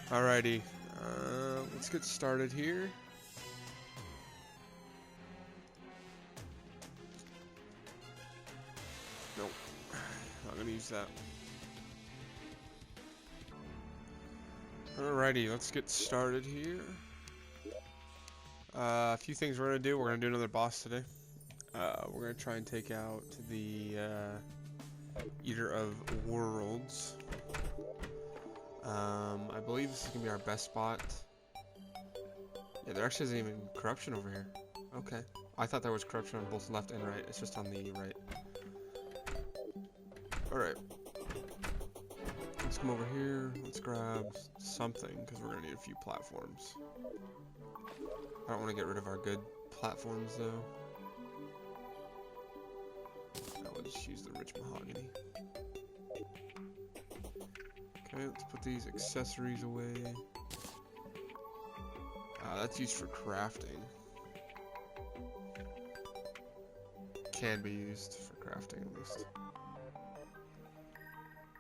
Alrighty, let's get started here. Nope, not gonna use that. Alrighty, let's get started here. A few things we're gonna do. We're gonna do another boss today. We're gonna try and take out the Eater of Worlds. I believe this is gonna be our best spot. Yeah, there actually isn't even corruption over here. Okay. I thought there was corruption on both left and right. It's just on the right. Alright. Let's come over here. Let's grab something, because we're going to need a few platforms. I don't want to get rid of our good platforms, though. I will just use the rich mahogany. Okay, let's put these accessories away. That's used for crafting. Can be used for crafting, at least.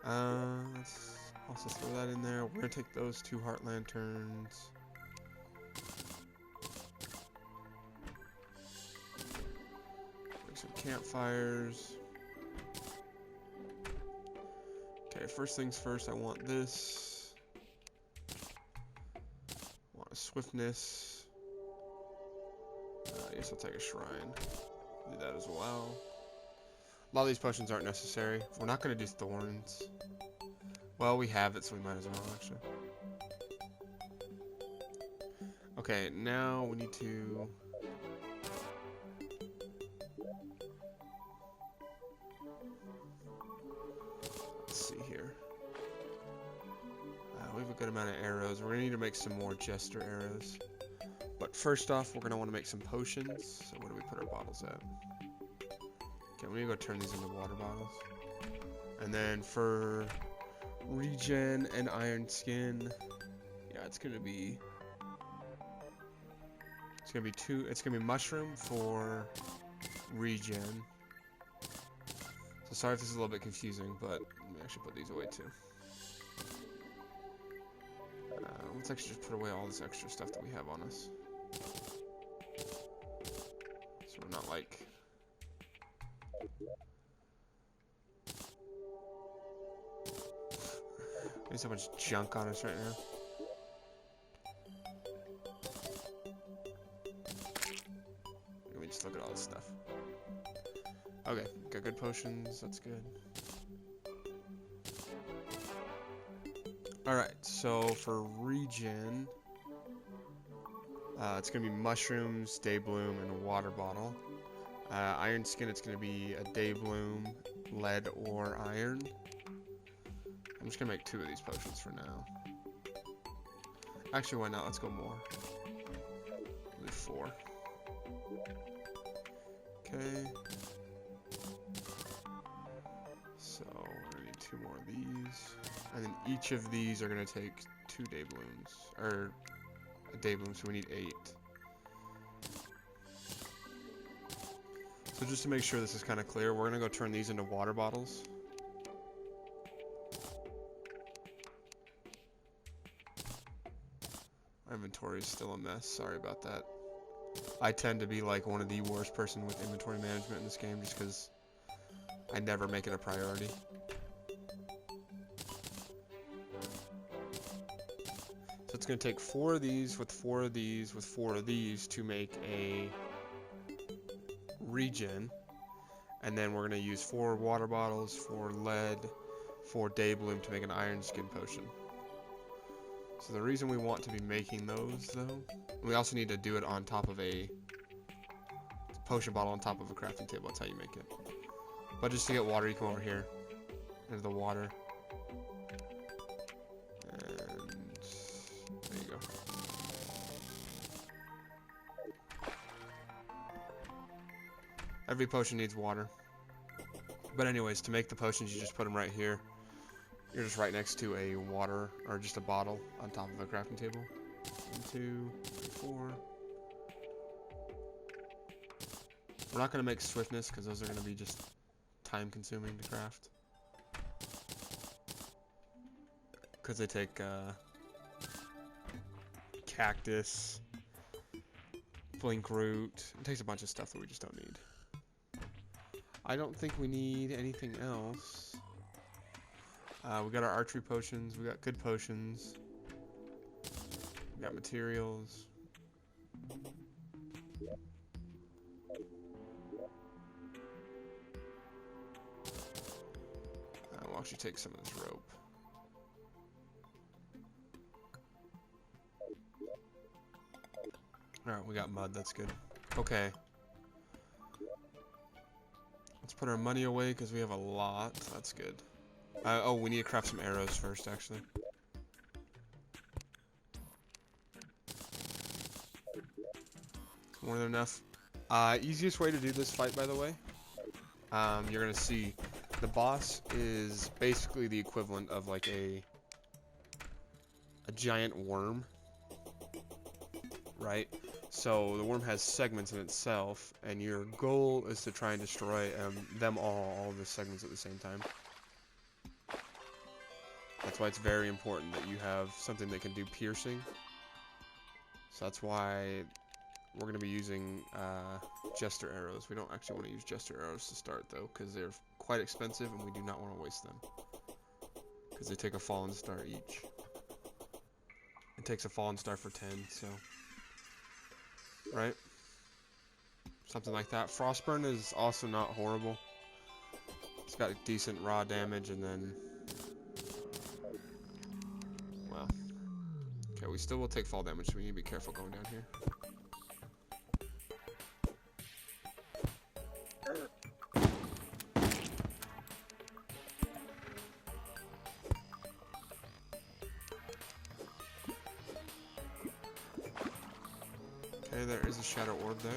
Let's also throw that in there. We're gonna take those 2 heart lanterns. Make some campfires. Okay, first things first, I want this. I want a swiftness. I guess I'll take a shrine. Do that as well. A lot of these potions aren't necessary. We're not going to do thorns. Well, we have it, so we might as well, actually. Okay, now we need to... Let's see here. We have a good amount of arrows. We're going to need to make some more jester arrows. But first off, we're going to want to make some potions. So where do we put our bottles at? Okay, we need to go turn these into water bottles. And then for regen and iron skin, yeah, it's gonna be mushroom for regen. So sorry if this is a little bit confusing, but let me actually put these away too. Let's actually just put away all this extra stuff that we have on us, so we're not like... There's so much junk on us right now. Let me just look at all this stuff. Okay, got good potions, that's good. Alright, so for regen, it's going to be mushrooms, day bloom, and a water bottle. Iron skin, it's going to be a day bloom, lead, or iron. I'm just going to make 2 of these potions for now. Actually, why not? Let's go more. Maybe 4. Okay. So, we're going to need 2 more of these. And then each of these are going to take 2 day blooms. Or, a day bloom, so we need 8. So just to make sure this is kind of clear, we're going to go turn these into water bottles. My inventory is still a mess, sorry about that. I tend to be like one of the worst person with inventory management in this game just because I never make it a priority. So it's going to take 4 of these with 4 of these with 4 of these to make a regen. And then we're going to use 4 water bottles, 4 lead, 4 day bloom to make an iron skin potion. So the reason we want to be making those, though, we also need to do it on top of a potion bottle on top of a crafting table. That's how you make it. But just to get water, you come over here into the water. And there you go. Every potion needs water. But anyways, to make the potions, you just put them right here. You're just right next to a water, or just a bottle on top of a crafting table. 1, 2, 3, 4. We're not going to make swiftness, because those are going to be just time consuming to craft. Because they take cactus, blink root. It takes a bunch of stuff that we just don't need. I don't think we need anything else. We got our archery potions. We got good potions. We got materials. We'll actually take some of this rope. Alright, we got mud. That's good. Okay. Let's put our money away because we have a lot. That's good. Oh, we need to craft some arrows first, actually. More than enough. Easiest way to do this fight, by the way. You're gonna see the boss is basically the equivalent of like a giant worm, right? So the worm has segments in itself, and your goal is to try and destroy them all the segments at the same time. That's why it's very important that you have something that can do piercing. So that's why we're going to be using jester arrows. We don't actually want to use jester arrows to start, though, because they're quite expensive, and we do not want to waste them. Because they take a fallen star each. It takes a fallen star for 10, so... Right? Something like that. Frostburn is also not horrible. It's got decent raw damage, and then... Well. Okay, we still will take fall damage, so we need to be careful going down here. Okay, there is a shadow orb there.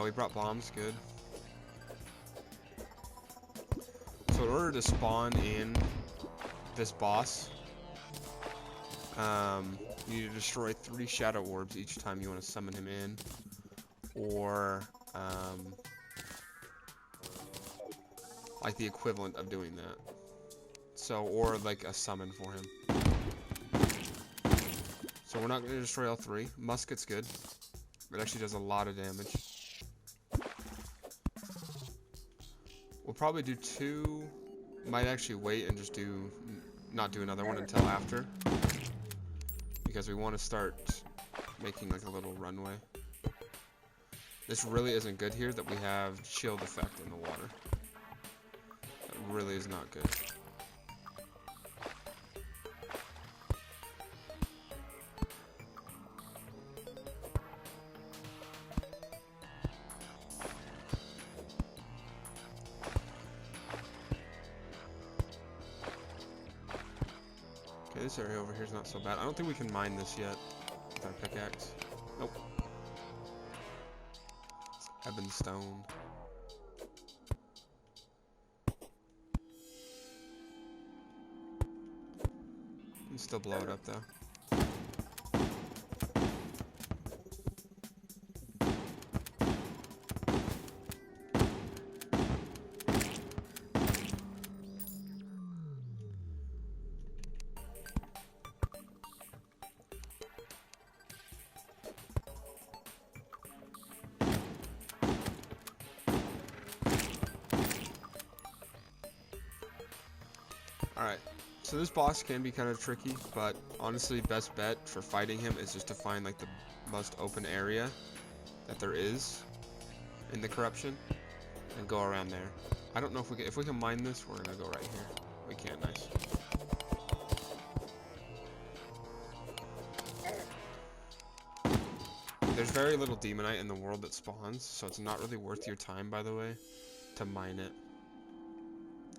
We brought bombs, good. So in order to spawn in this boss, you need to destroy 3 shadow orbs each time you want to summon him in, or like the equivalent of doing that. So, or like a summon for him. So we're not going to destroy all 3. Musket's good. It actually does a lot of damage. We'll probably do 2. Might actually wait and just not do another one until after. Because we want to start making like a little runway. This really isn't good here that we have shield effect in the water. That really is not good. Okay, this area over here is not so bad. I don't think we can mine this yet with our pickaxe. Nope. It's ebon stone. You can still blow it up though. Alright, so this boss can be kind of tricky, but honestly, best bet for fighting him is just to find like the most open area that there is in the corruption and go around there. I don't know if we can mine this, we're gonna go right here. We can, nice. There's very little demonite in the world that spawns, so it's not really worth your time, by the way, to mine it.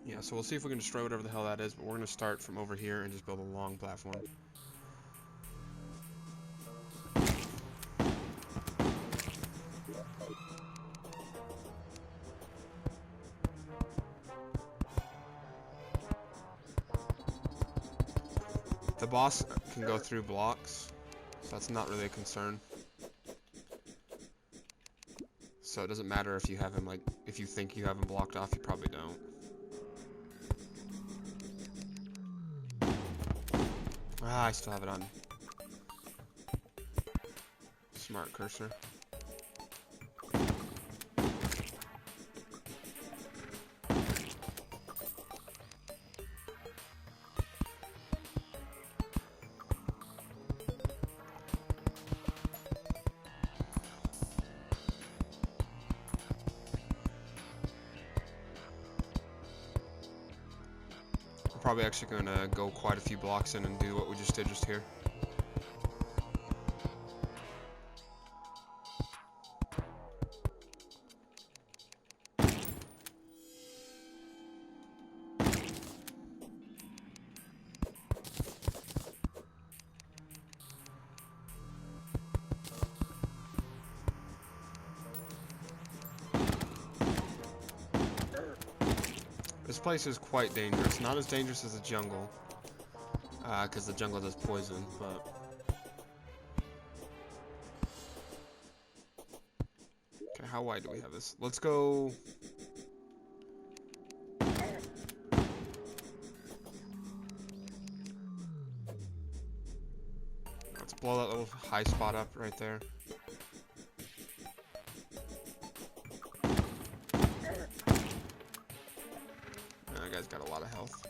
Yeah, so we'll see if we can destroy whatever the hell that is, but we're going to start from over here and just build a long platform. The boss can go through blocks, so that's not really a concern. So it doesn't matter if you have him, like, if you think you have him blocked off, you probably don't. Ah, I still have it on. Smart cursor. I'm probably actually going to go quite a few blocks in and do what we just did just here. This place is quite dangerous. Not as dangerous as the jungle, because the jungle does poison, but... Okay, how wide do we have this? Let's go... Let's blow that little high spot up right there. That guy's got a lot of health.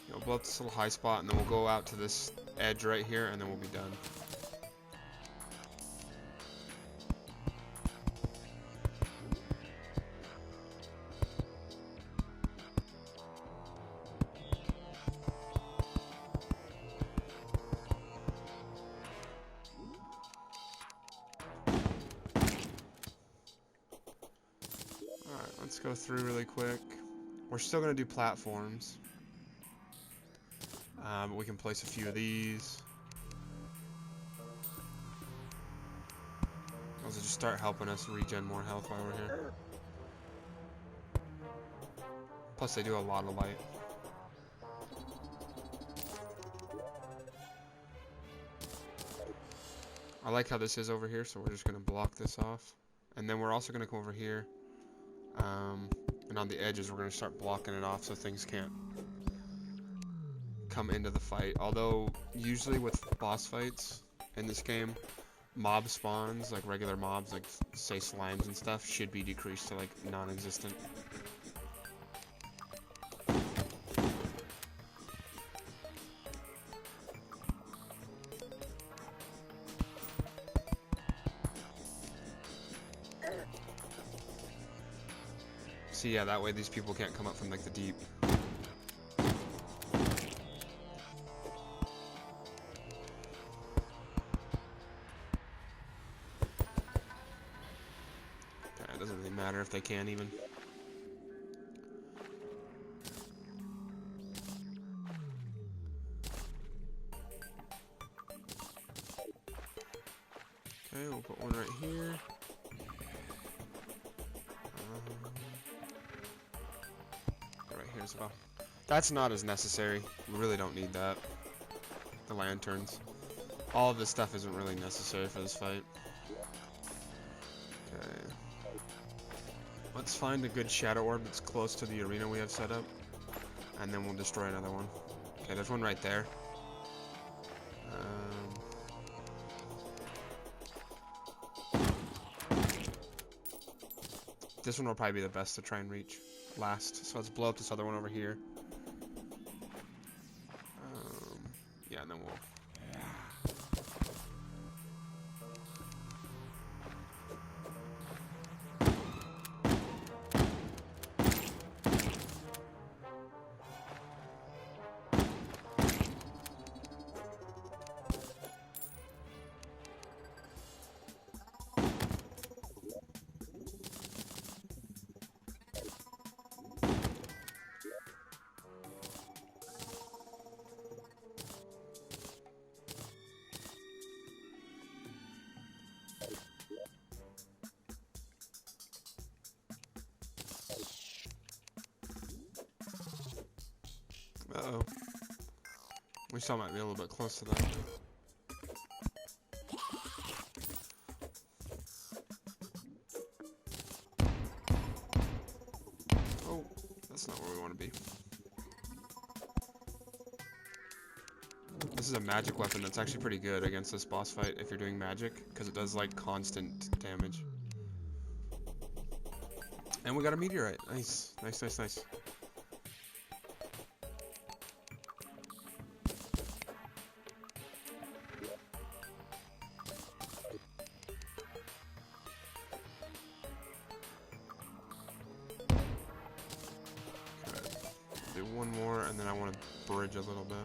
We'll blow up this little high spot, and then we'll go out to this edge right here, and then we'll be done. Let's go through really quick. We're still going to do platforms. But we can place a few of these. Those will just start helping us regen more health while we're here. Plus they do a lot of light. I like how this is over here, so we're just going to block this off. And then we're also going to come over here. And on the edges, we're going to start blocking it off so things can't come into the fight. Although, usually with boss fights in this game, mob spawns, like regular mobs, like say slimes and stuff, should be decreased to like non-existent. So yeah, that way these people can't come up from like the deep. It doesn't really matter if they can even. Okay, we'll put one right here. Right here as well. That's not as necessary. We really don't need that. The lanterns. All of this stuff isn't really necessary for this fight. Okay. Let's find a good shadow orb that's close to the arena we have set up. And then we'll destroy another one. Okay, there's one right there. This one will probably be the best to try and reach last. So let's blow up this other one over here. Yeah, and then we'll... Uh-oh. We still might be a little bit close to that. Oh, that's not where we want to be. This is a magic weapon that's actually pretty good against this boss fight if you're doing magic, because it does like constant damage. And we got a meteorite. Nice, nice, nice, nice. Do one more, and then I want to bridge a little bit.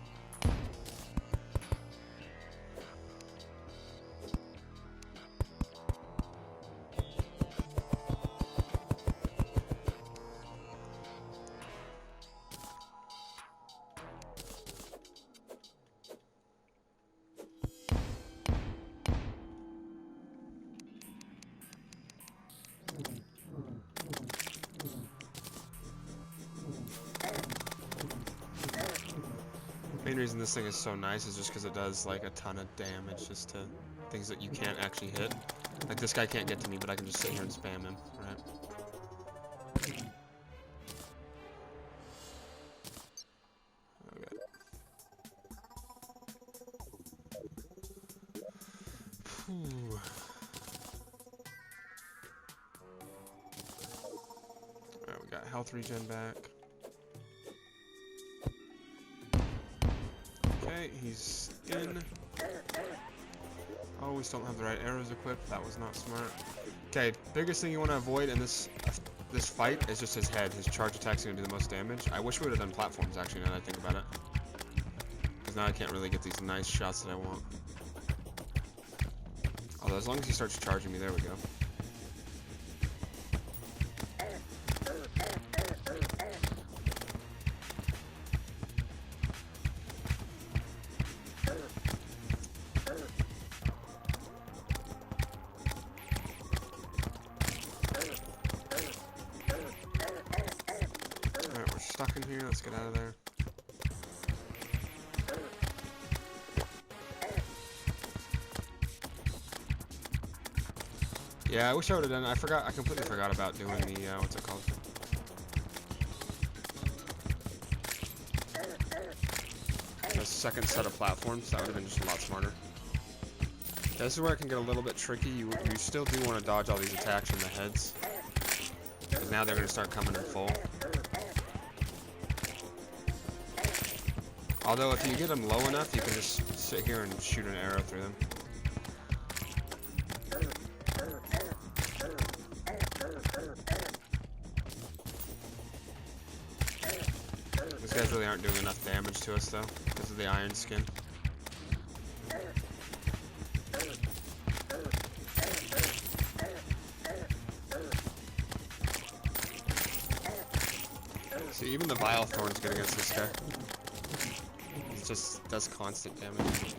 Main reason this thing is so nice is just because it does like a ton of damage just to things that you can't actually hit. Like this guy can't get to me, but I can just sit here and spam him, right? Okay. Whew. Alright, we got health regen back. Okay, he's in. Oh, we still don't have the right arrows equipped. That was not smart. Okay, biggest thing you want to avoid in this fight is just his head. His charge attack's going to do the most damage. I wish we would have done platforms, actually, now that I think about it. Because now I can't really get these nice shots that I want. Although, as long as he starts charging me, there we go. Stuck in here, let's get out of there. Yeah, I wish I would have done. I completely forgot about doing the what's it called? The second set of platforms. That would have been just a lot smarter. Yeah, this is where it can get a little bit tricky. You still do want to dodge all these attacks from the heads, because now they're going to start coming in full. Although if you get them low enough, you can just sit here and shoot an arrow through them. These guys really aren't doing enough damage to us though, because of the iron skin. See, even the Vile Thorn's good against this guy. Just does constant damage.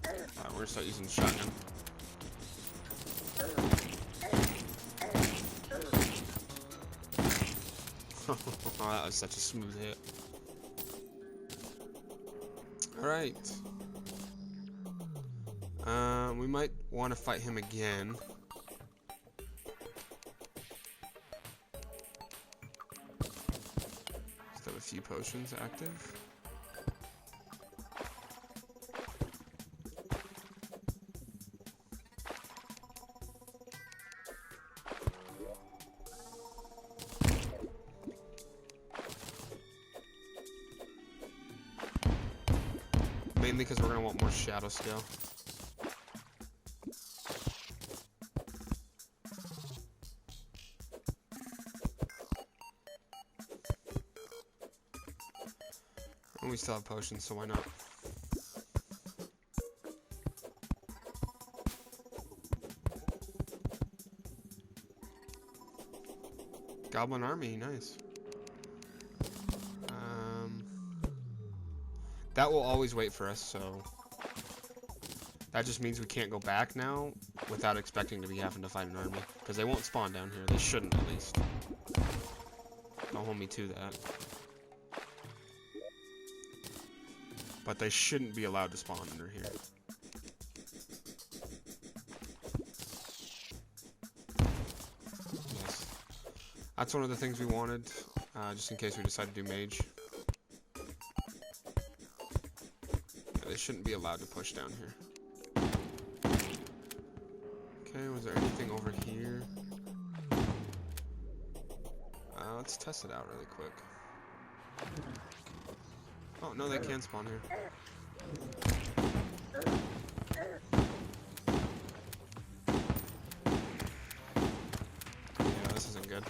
We're gonna start using the shotgun. Oh, that was such a smooth hit. Alright. We might want to fight him again. Still have a few potions active. Mainly because we're going to want more shadow scale. And we still have potions, so why not? Goblin army, nice. That will always wait for us, so that just means we can't go back now without expecting to be having to fight an army, because they won't spawn down here. They shouldn't, at least. Don't hold me to that. But they shouldn't be allowed to spawn under here. Yes. That's one of the things we wanted, just in case we decide to do mage. Yeah, they shouldn't be allowed to push down here. Okay, was there anything over here? Let's test it out really quick. Oh, no, they can spawn here. Yeah, this isn't good.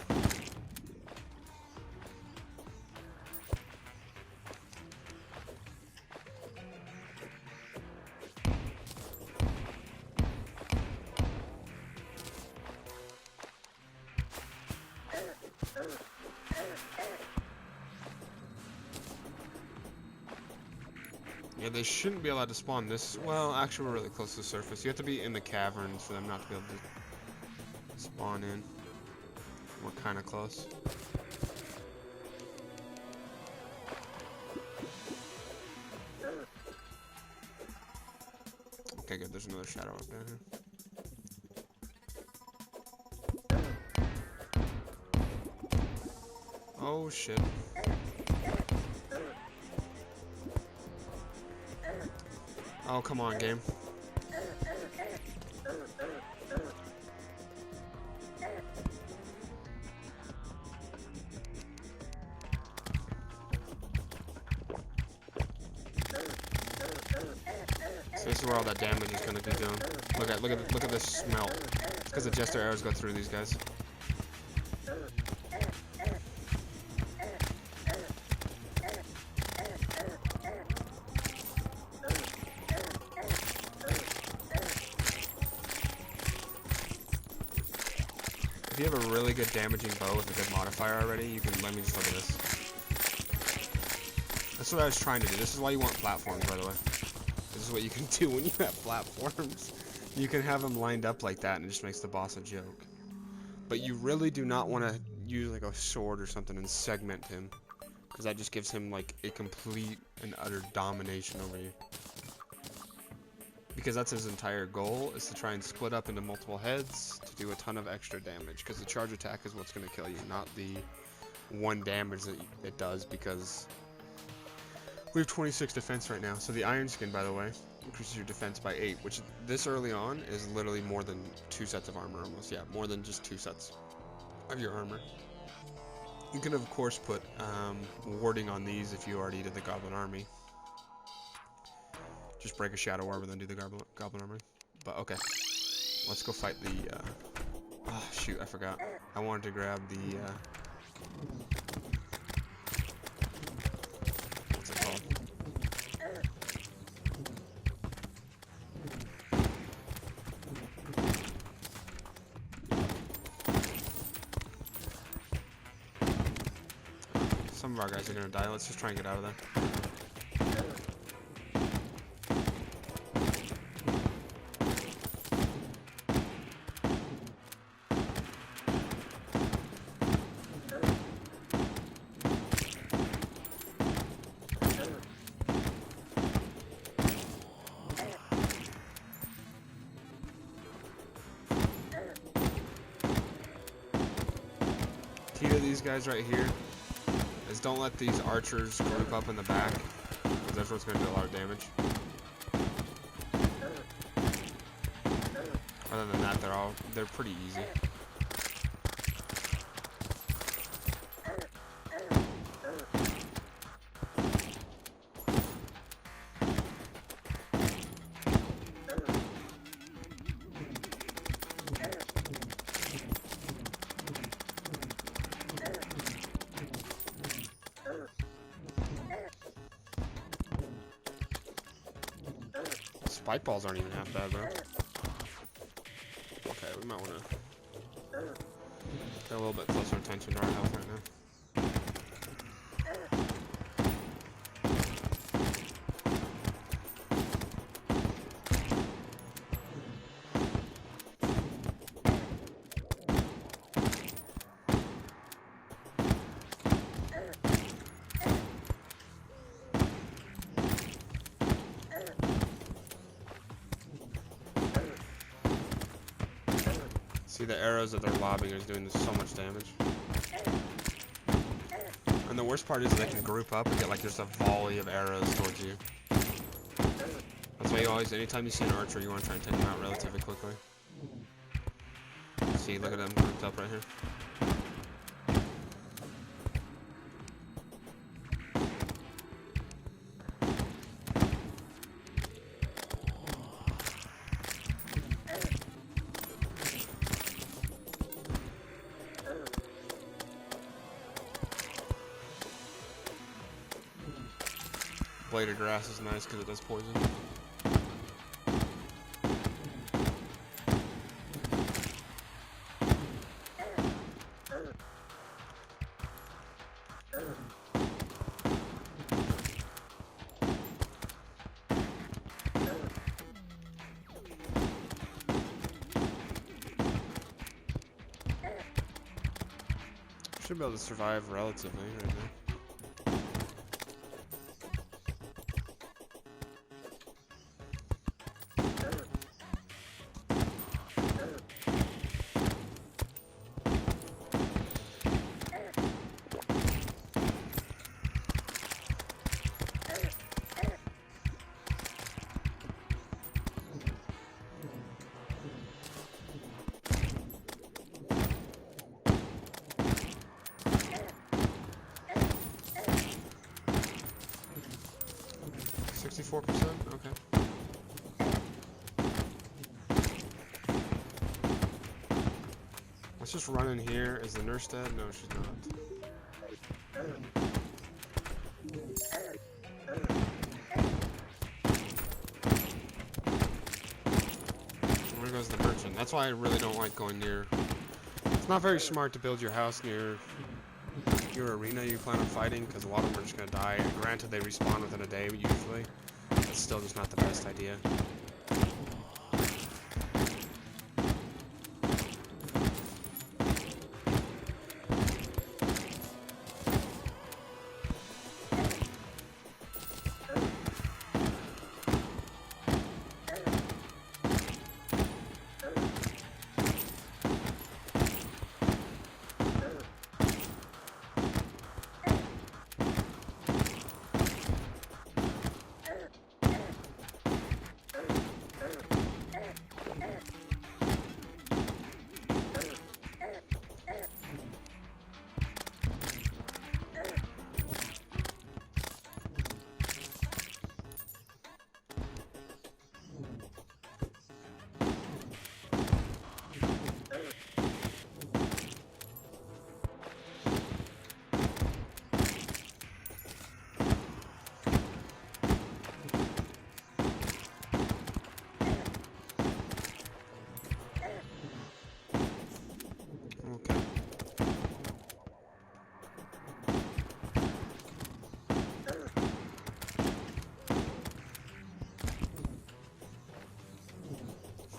Yeah, they shouldn't be allowed to spawn this. Well, actually, we're really close to the surface. You have to be in the caverns for them not to be able to spawn in. We're kind of close. Okay, good. There's another shadow up down here. Oh, shit. Oh, come on, game. So this is where all that damage is going to be doing. Look at this smelt. It's because the jester arrows go through these guys. If you have a really good damaging bow with a good modifier already, you can let me just look at this. That's what I was trying to do. This is why you want platforms, by the way. This is what you can do when you have platforms. You can have them lined up like that and it just makes the boss a joke. But you really do not want to use like a sword or something and segment him, because that just gives him like a complete and utter domination over you. Because that's his entire goal, is to try and split up into multiple heads to do a ton of extra damage. Because the charge attack is what's going to kill you, not the one damage that it does, because we have 26 defense right now. So the Iron Skin, by the way, increases your defense by 8, which this early on is literally more than 2 sets of armor almost. Yeah, more than just 2 sets of your armor. You can, of course, put warding on these if you already did the Goblin Army. Just break a Shadow Orb and then do the Goblin Army. But okay, let's go fight the. Oh shoot, I forgot. I wanted to grab the. What's it called? Some of our guys are gonna die. Let's just try and get out of there. Key to these guys right here is don't let these archers group up in the back, because that's what's going to do a lot of damage. Other than that, they're pretty easy. Spike balls aren't even half bad, bro. Okay, we might want to pay a little bit closer attention to our health right now. See, the arrows that they're lobbing is doing so much damage. And the worst part is they can group up and get like just a volley of arrows towards you. That's why you always, anytime you see an archer, you want to try and take them out relatively quickly. See, look at them grouped up right here. Blade of grass is nice because it does poison. Should be able to survive relatively right now. 64%? Okay. Let's just run in here. Is the nurse dead? No, she's not. Where goes the merchant? That's why I really don't like going near... It's not very smart to build your house near your arena you plan on fighting, because a lot of them are just going to die. And granted, they respawn within a day, usually. It's still just not the best idea.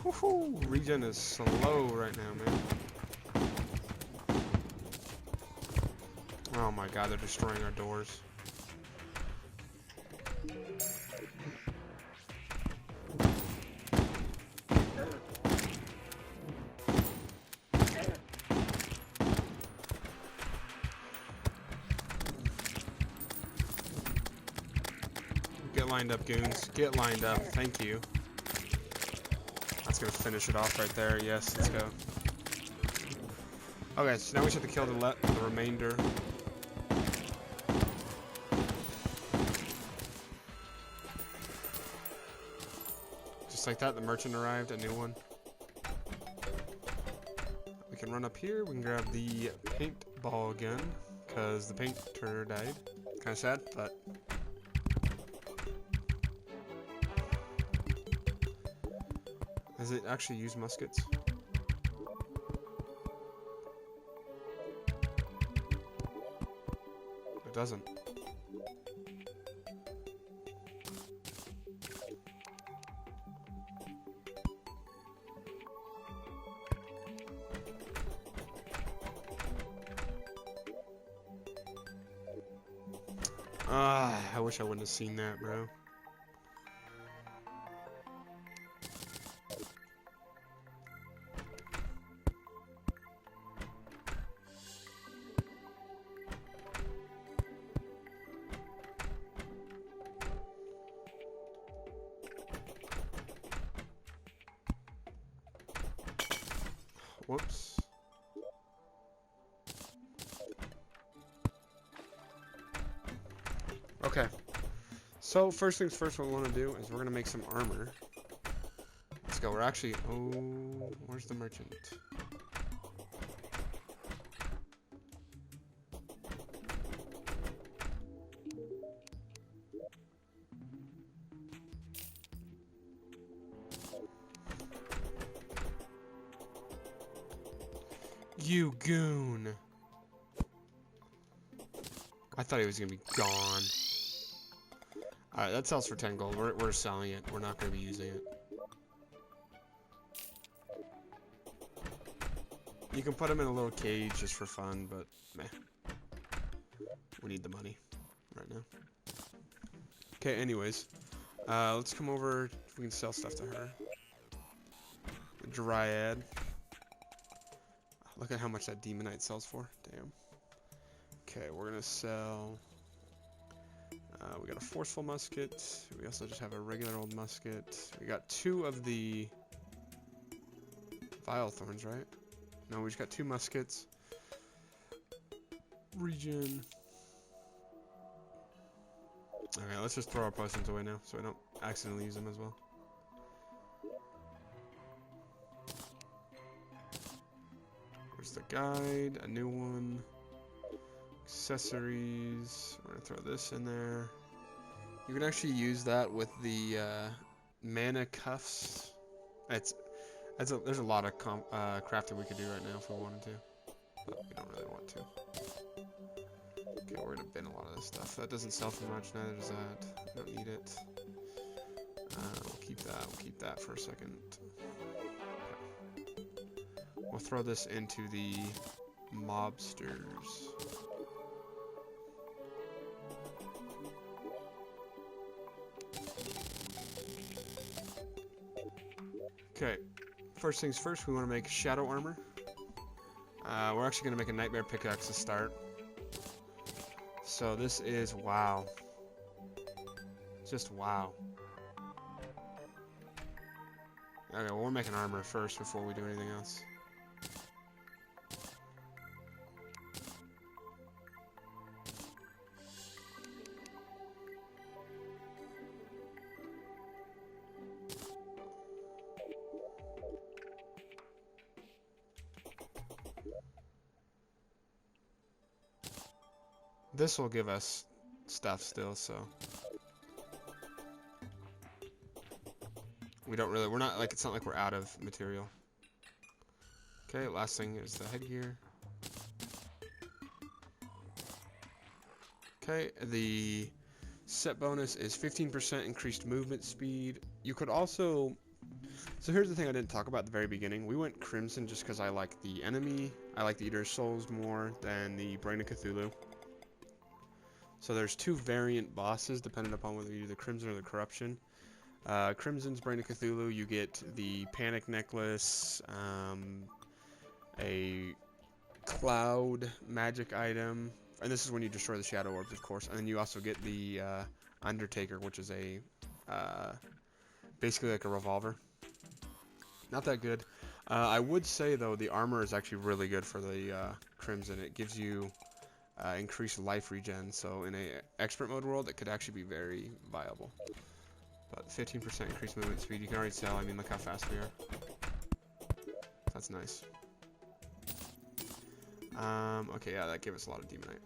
Woohoo! Regen is slow right now, man. Oh my god, they're destroying our doors. Get lined up, goons. Get lined up. Thank you. That's gonna finish it off right there. Yes, let's go. Okay, so now we just have to kill the remainder. Just like that, the merchant arrived, a new one. We can run up here, we can grab the paintball gun, because the painter died. Kinda sad, but... Does it actually use muskets? It doesn't. I wish I wouldn't have seen that, bro. Whoops. Okay. So first things first, what we want to do is we're going to make some armor. Let's go. We're actually... Oh, where's the merchant? You goon. I thought he was going to be gone. Alright, that sells for 10 gold. We're selling it. We're not going to be using it. You can put him in a little cage just for fun, but meh. We need the money right now. Okay, anyways. Let's come over. We can sell stuff to her. The Dryad. Look at how much that Demonite sells for. Damn. Okay, we're going to sell... we got a Forceful Musket. We also just have a regular old musket. We got 2 of the Vile Thorns, right? No, we just got 2 muskets. Regen. Okay, let's just throw our potions away now so we don't accidentally use them as well. There's the guide, a new one. Accessories. We're gonna throw this in there. You can actually use that with the mana cuffs. There's a lot of crafting we could do right now if we wanted to, but we don't really want to. Okay, we're gonna bin a lot of this stuff. That doesn't sell for much. Neither does that. I don't need it. We'll keep that. We'll keep that for a second. Okay. We'll throw this into the mobsters. Okay, first things first, we want to make shadow armor. We're actually going to make a nightmare pickaxe to start. So this is wow. Just wow. Okay, well, we're making armor first before we do anything else. This will give us stuff still, so we don't really, it's not like we're out of material. Okay, last thing is the headgear. Okay, the set bonus is 15% increased movement speed. You could also, so here's the thing I didn't talk about at the very beginning. We went Crimson just because I like the enemy. I like the Eater of Souls more than the Brain of Cthulhu. So there's 2 variant bosses depending upon whether you do the Crimson or the Corruption. Crimson's Brain of Cthulhu, you get the Panic Necklace, a Cloud magic item, and this is when you destroy the Shadow Orbs, of course. And then you also get the Undertaker, which is a basically like a revolver. Not that good. I would say though the armor is actually really good for the Crimson. It gives you increased life regen, so in a expert mode world it could actually be very viable. But 15% increased movement speed, you can already tell. I mean, look how fast we are. That's nice. Okay, yeah, that gave us a lot of Demonite.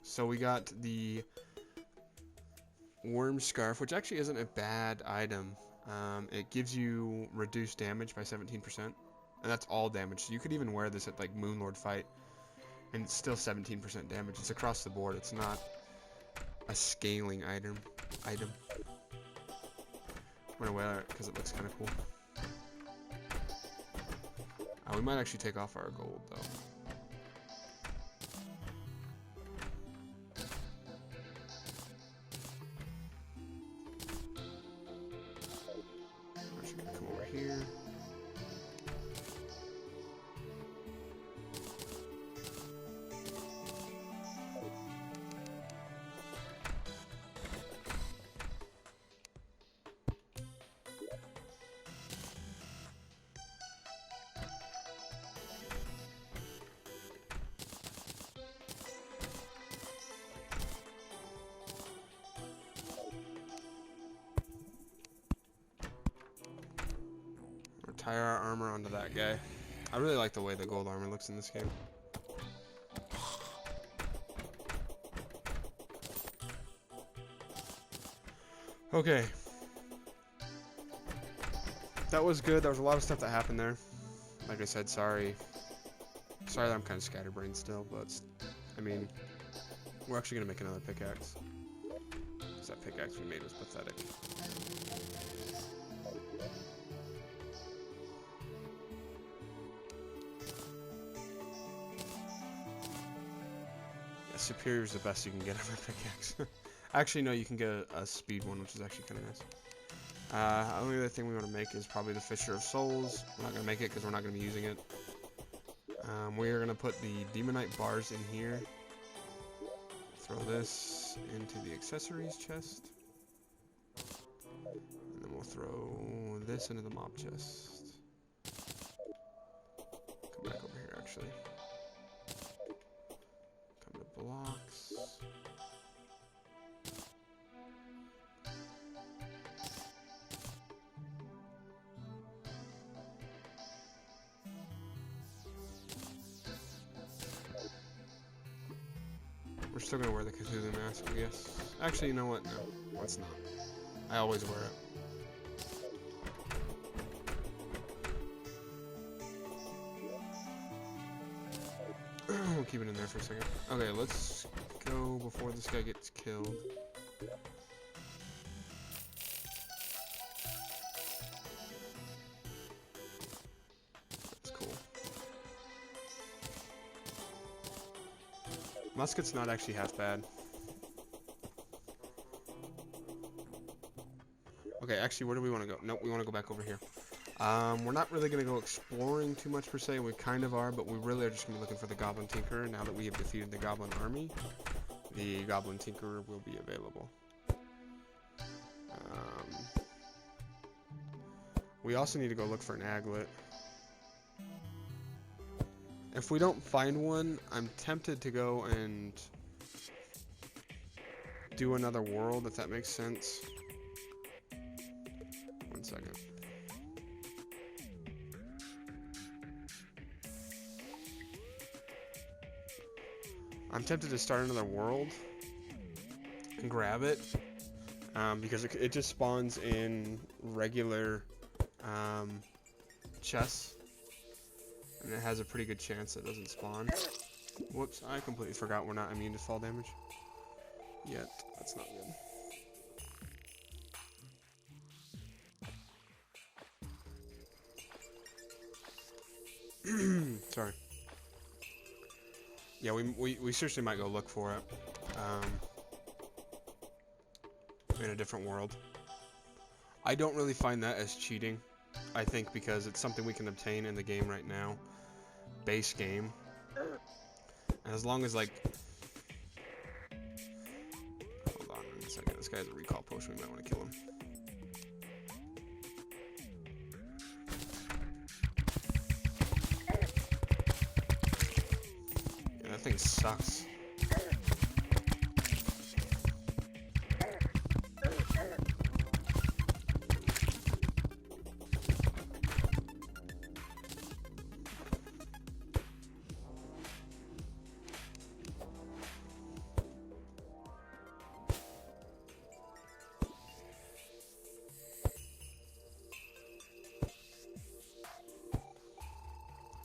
So we got the Worm Scarf, which actually isn't a bad item. It gives you reduced damage by 17%, and that's all damage. So you could even wear this at like Moonlord fight, and it's still 17% damage. It's across the board. It's not a scaling item. I'm gonna wear it because it looks kind of cool. We might actually take off our gold though. I'm actually gonna come over here. Tie our armor onto that guy. I really like the way the gold armor looks in this game. Okay. That was good. There was a lot of stuff that happened there. Like I said, sorry. Sorry that I'm kind of scatterbrained still, but I mean, we're actually gonna make another pickaxe. Because that pickaxe we made was pathetic. Yeah, Superior is the best you can get on a pickaxe. Actually, no, you can get a speed one, which is actually kind of nice. Only other thing we want to make is probably the Fisher of Souls. We're not going to make it because we're not going to be using it. We are going to put the Demonite bars in here. Throw this into the accessories chest. And then we'll throw this into the mob chest. Come back over here, actually. Come to blocks. We're still gonna wear the Cthulhu mask, I guess. Actually, you know what? No, let's not. I always wear it. We'll keep it in there for a second. Okay, let's go before this guy gets killed. That's cool. Musket's not actually half bad. Okay, actually, where do we want to go? Nope, we want to go back over here. We're not really going to go exploring too much per se. We kind of are, but we really are just going to be looking for the Goblin Tinkerer. Now that we have defeated the Goblin army, the Goblin Tinkerer will be available. We also need to go look for an aglet. If we don't find one, I'm tempted to go and do another world, if that makes sense. One second. I'm tempted to start another world and grab it because it just spawns in regular chests. And it has a pretty good chance it doesn't spawn. Whoops, I completely forgot we're not immune to fall damage. Yet. That's not good. Sorry. Yeah, we seriously might go look for it. In a different world. I don't really find that as cheating. I think because it's something we can obtain in the game right now. Base game. And as long as, like... Hold on a second. This guy has a recall potion. We might want to kill him. Yeah, that thing sucks.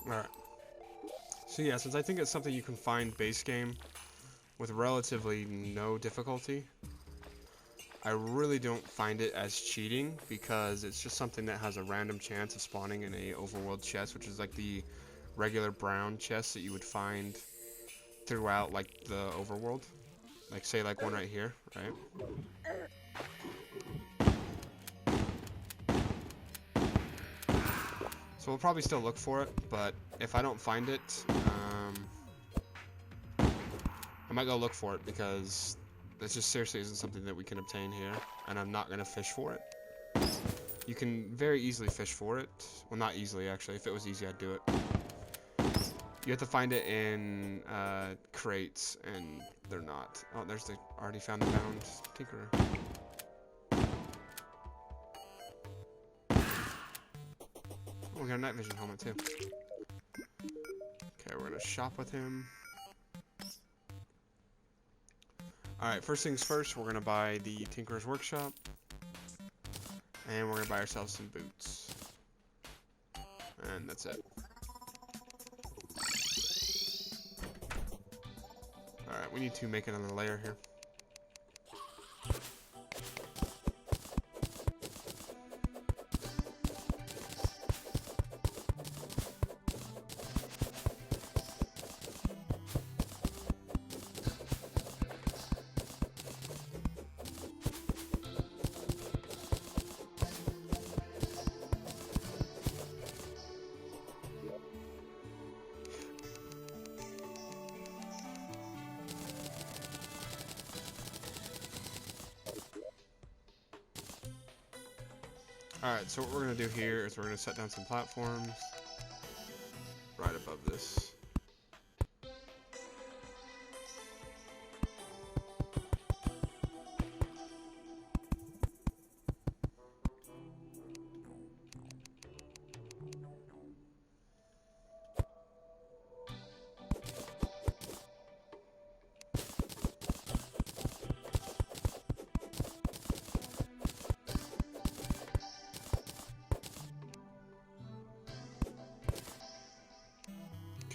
Alright. So yeah, since I think it's something you can find base game with relatively no difficulty, I really don't find it as cheating because it's just something that has a random chance of spawning in a overworld chest, which is like the regular brown chest that you would find throughout like the overworld. Like say like one right here, right? So we'll probably still look for it, but if I don't find it, I might go look for it because this just seriously isn't something that we can obtain here, and I'm not going to fish for it. You can very easily fish for it. Well, not easily, actually. If it was easy, I'd do it. You have to find it in crates, and they're not. Oh, there's the already found the bound tinkerer. we got a night vision helmet too. Okay, we're gonna shop with him. Alright, first things first, we're gonna buy the Tinkerer's Workshop. And we're gonna buy ourselves some boots. And that's it. Alright, we need to make another layer here. Alright, so what we're going to do here is we're going to set down some platforms right above this.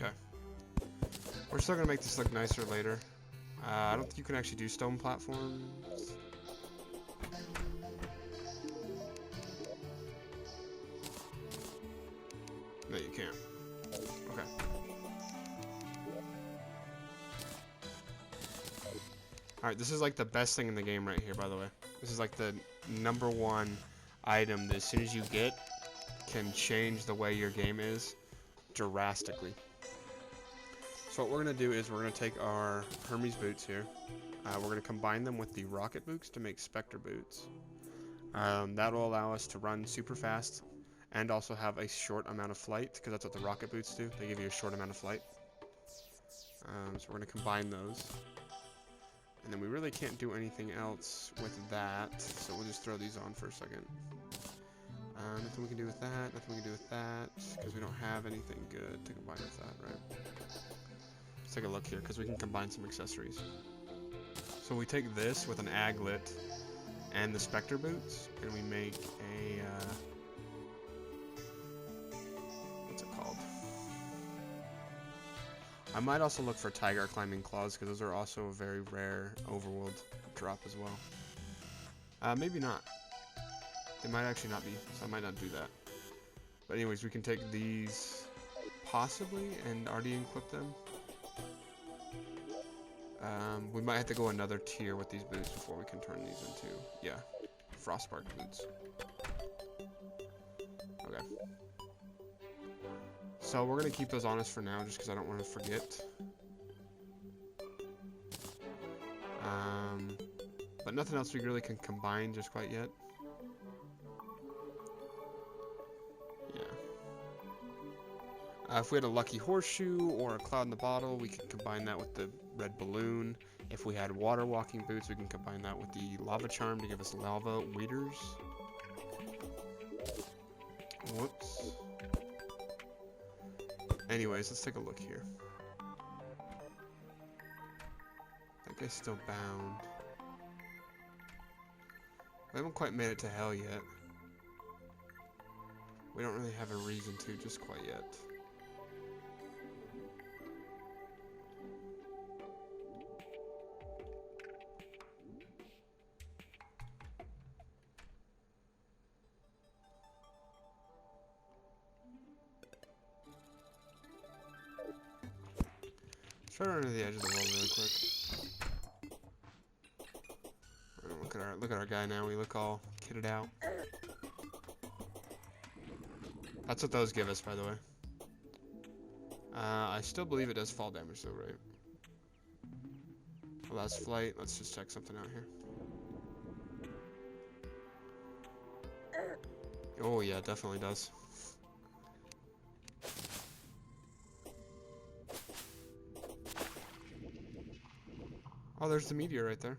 Okay. We're still gonna make this look nicer later. I don't think you can actually do stone platforms. No, you can't. Okay. Alright, this is like the best thing in the game right here, by the way. This is like the #1 item that as soon as you get, can change the way your game is drastically. So what we're going to do is we're going to take our Hermes boots here. We're going to combine them with the rocket boots to make Spectre boots. That will allow us to run super fast and also have a short amount of flight, because that's what the rocket boots do. They give you a short amount of flight. So we're going to combine those. And then we really can't do anything else with that, so we'll just throw these on for a second. Nothing we can do with that, nothing we can do with that, because we don't have anything good to combine with that, right? Let's take a look here, because we can combine some accessories. So we take this with an aglet and the Spectre boots, and we make a, what's it called? I might also look for tiger climbing claws, because those are also a very rare overworld drop as well. Maybe not. They might actually not be, so I might not do that. But anyways, we can take these, possibly, and already equip them. We might have to go another tier with these boots before we can turn these into, yeah, Frostbark boots. Okay. So we're going to keep those on us for now, just because I don't want to forget. But nothing else we really can combine just quite yet. If we had a lucky horseshoe or a cloud in the bottle, we could combine that with the red balloon. If we had water walking boots, we can combine that with the lava charm to give us lava waders. Whoops. Anyways, let's take a look here. That guy's still bound. We haven't quite made it to hell yet. We don't really have a reason to just quite yet. Try to run to the edge of the world really quick. Look at our guy now. We look all kitted out. That's what those give us, by the way. I still believe it does fall damage though, right? Allows flight. Let's just check something out here. Oh yeah, it definitely does. Oh, there's the meteor right there.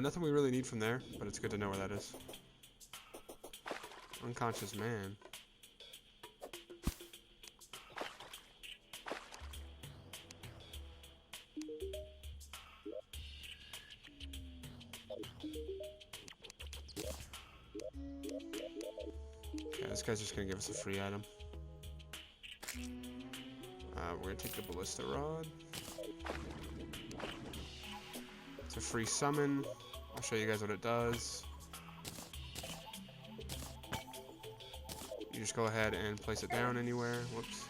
Nothing we really need from there, but it's good to know where that is. Unconscious man. Okay, this guy's just gonna give us a free item. We're gonna take the ballista rod. It's a free summon. I'll show you guys what it does. You just go ahead and place it down anywhere. Whoops.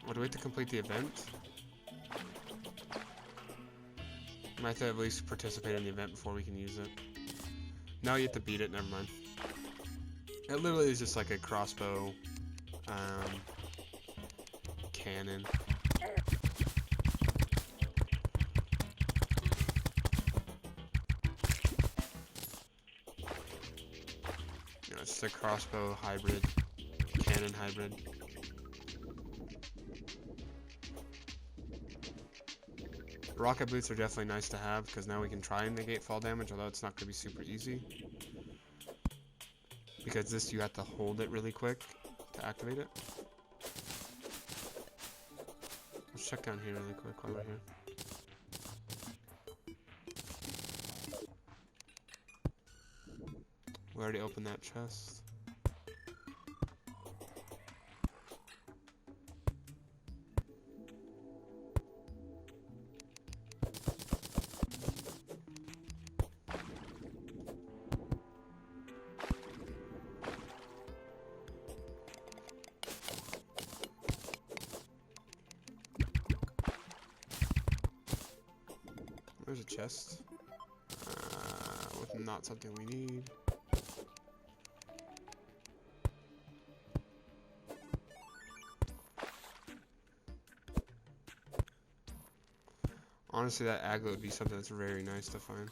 What, do we have to complete the event? Might have to at least participate in the event before we can use it. No, you have to beat it, never mind. It literally is just like a crossbow cannon. You know, it's just a crossbow hybrid, cannon hybrid. Rocket boots are definitely nice to have because now we can try and negate fall damage, although it's not going to be super easy. Because this, you have to hold it really quick to activate it. Let's check down here really quick while we're here. We already opened that chest. There's a chest. With not something we need. Honestly, that aglet would be something that's very nice to find.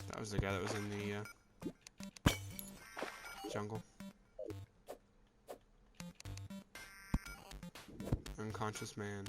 That was the guy that was in the jungle. Unconscious man.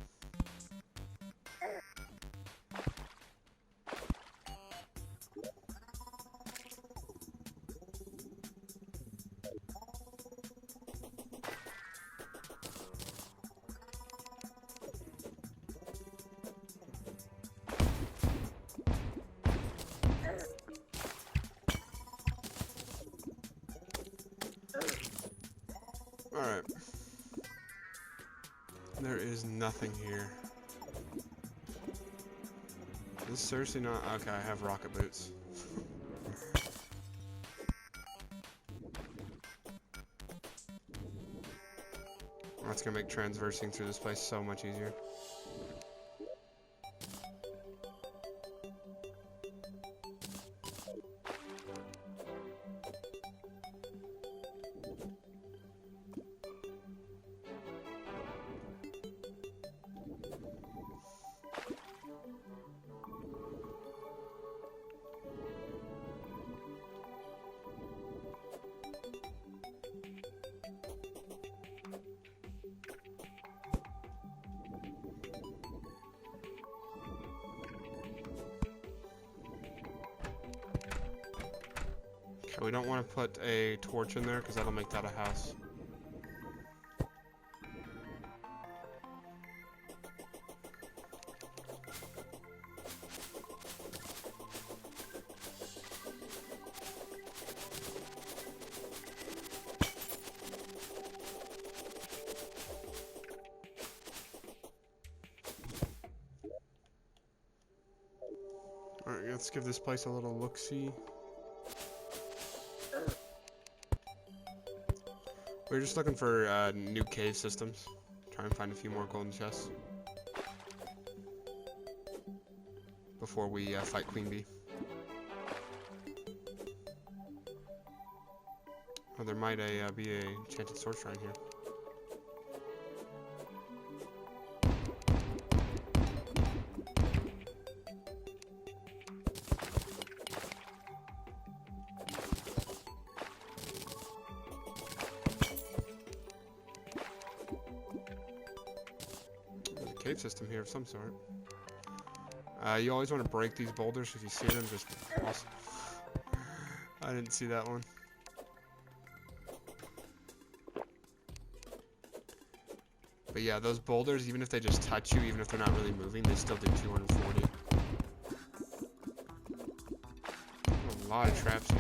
Alright. There is nothing here. This is seriously not... Okay, I have rocket boots. That's gonna make transversing through this place so much easier. Okay, we don't want to put a torch in there because that'll make that a house. Alright, let's give this place a little look-see. We're just looking for new cave systems. Try and find a few more golden chests before we fight Queen Bee. Oh, there might be a enchanted sword shrine here. cave system here of some sort. You always want to break these boulders if you see them. Just awesome. I didn't see that one. But yeah, those boulders, even if they just touch you, even if they're not really moving, they still do 240. A lot of traps here.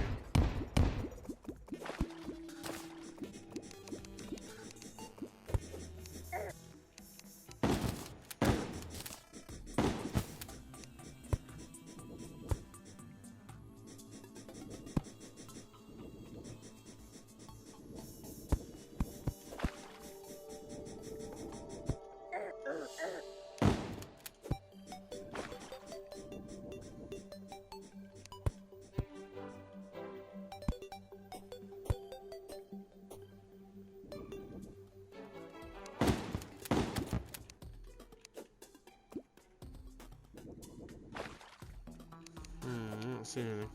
I don't see anything.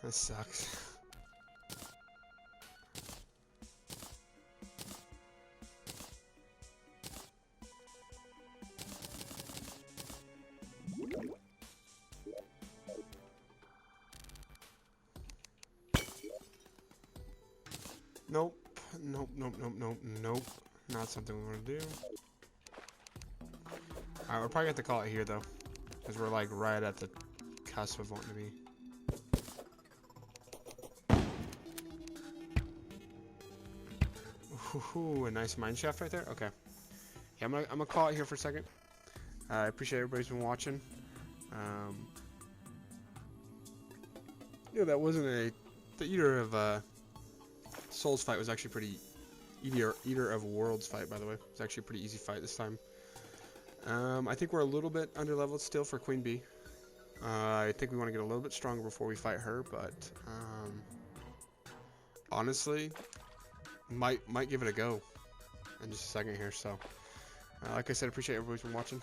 This sucks. Nope. Nope, nope, nope, nope, nope. Not something we want to do. Alright, we're probably going to call it here, though. Because we're, like, right at the cusp of wanting to be. Ooh, a nice mine shaft right there. Okay. Yeah, I'm gonna call it here for a second. I appreciate everybody's been watching. Yeah, that wasn't the Eater of Souls fight was actually pretty. Eater of Worlds fight, by the way. It's actually a pretty easy fight this time. I think we're a little bit under leveled still for Queen Bee. I think we want to get a little bit stronger before we fight her, but honestly, might give it a go in just a second here. So, like I said, appreciate everybody's been watching.